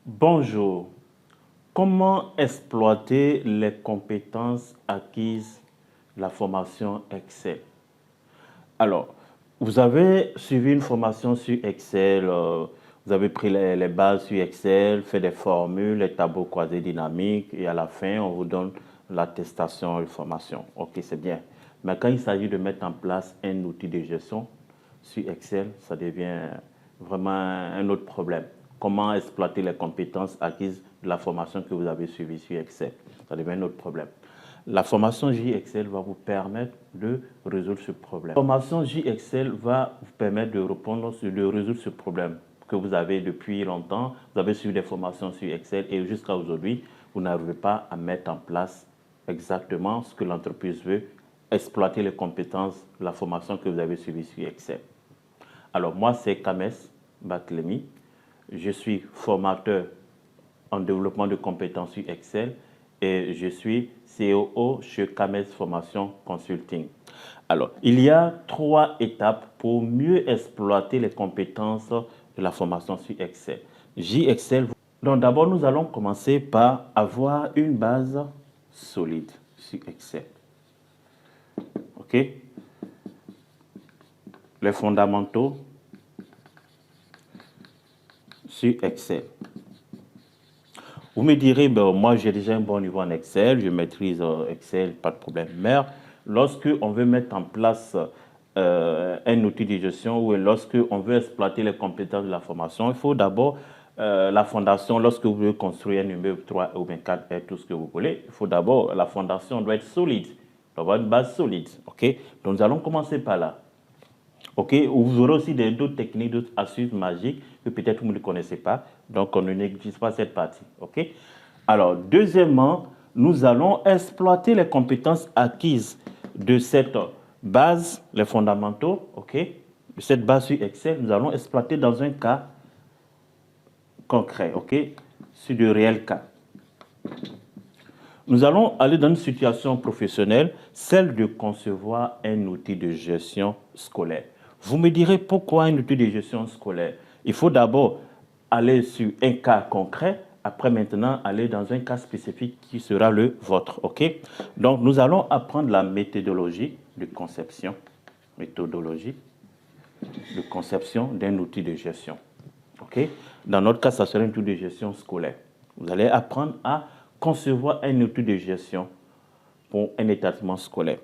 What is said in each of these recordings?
Bonjour. Comment exploiter les compétences acquises de la formation Excel? Alors, vous avez suivi une formation sur Excel, vous avez pris les bases sur Excel, fait des formules, les tableaux croisés dynamiques et à la fin, on vous donne l'attestation de formation. Ok, c'est bien. Mais quand il s'agit de mettre en place un outil de gestion sur Excel, ça devient vraiment un autre problème. Comment exploiter les compétences acquises de la formation que vous avez suivie sur Excel? Ça devient un autre problème. La formation JExcel va vous permettre de résoudre ce problème. La formation JExcel va vous permettre de résoudre ce problème que vous avez depuis longtemps. Vous avez suivi des formations sur Excel et jusqu'à aujourd'hui, vous n'arrivez pas à mettre en place exactement ce que l'entreprise veut, exploiter les compétences de la formation que vous avez suivie sur Excel. Alors moi, c'est Kames Batlemi. Je suis formateur en développement de compétences sur Excel et je suis COO chez Kames Formation Consulting. Alors, il y a 3 étapes pour mieux exploiter les compétences de la formation sur Excel. JExcel. Donc d'abord, nous allons commencer par avoir une base solide sur Excel. OK? Les fondamentaux sur Excel. Vous me direz, ben, moi j'ai déjà un bon niveau en Excel, je maîtrise Excel, pas de problème. Mais lorsque on veut mettre en place un outil de gestion ou lorsque on veut exploiter les compétences de la formation, il faut d'abord la fondation. Lorsque vous voulez construire un immeuble 3 ou 24 et tout ce que vous voulez, il faut d'abord, la fondation doit être solide, doit avoir une base solide. Ok? Donc nous allons commencer par là. Ok, vous aurez aussi d'autres techniques, d'autres astuces magiques que peut-être vous ne connaissez pas. Donc, on ne néglige pas cette partie. Ok. Alors, deuxièmement, nous allons exploiter les compétences acquises de cette base, les fondamentaux, ok, de cette base sur Excel. Nous allons exploiter dans un cas concret, ok, sur de réels cas. Nous allons aller dans une situation professionnelle, celle de concevoir un outil de gestion scolaire. Vous me direz pourquoi un outil de gestion scolaire? Il faut d'abord aller sur un cas concret, après maintenant aller dans un cas spécifique qui sera le vôtre. Ok? Donc nous allons apprendre la méthodologie de conception, d'un outil de gestion. Ok? Dans notre cas, ça sera un outil de gestion scolaire. Vous allez apprendre à concevoir un outil de gestion pour un établissement scolaire.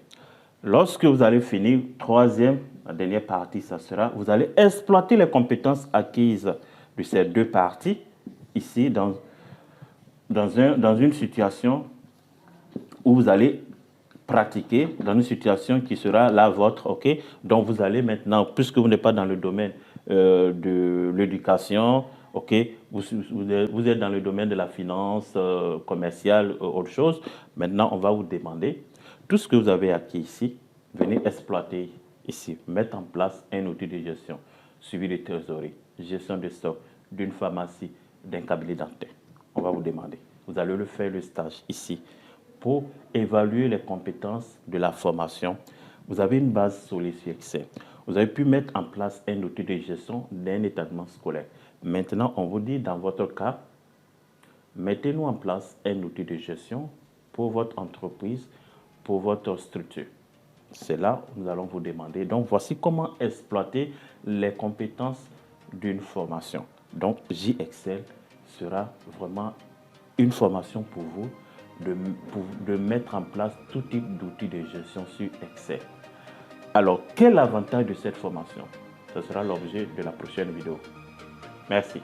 Lorsque vous allez finir, la dernière partie, ça sera, vous allez exploiter les compétences acquises de ces deux parties, ici, dans une situation où vous allez pratiquer, dans une situation qui sera la vôtre, ok? Donc vous allez maintenant, puisque vous n'êtes pas dans le domaine de l'éducation, ok, vous êtes dans le domaine de la finance commerciale, autre chose. Maintenant, on va vous demander tout ce que vous avez acquis ici, venez exploiter ici, mettre en place un outil de gestion, suivi de trésorerie, gestion de stock, d'une pharmacie, d'un cabinet dentaire. On va vous demander. Vous allez le faire le stage ici pour évaluer les compétences de la formation. Vous avez une base solide sur Excel. Vous avez pu mettre en place un outil de gestion d'un établissement scolaire. Maintenant, on vous dit, dans votre cas, mettez-nous en place un outil de gestion pour votre entreprise, pour votre structure. C'est là où nous allons vous demander. Donc, voici comment exploiter les compétences d'une formation. Donc, JExcel sera vraiment une formation pour vous de mettre en place tout type d'outils de gestion sur Excel. Alors, quel est l'avantage de cette formation? Ce sera l'objet de la prochaine vidéo. Merci.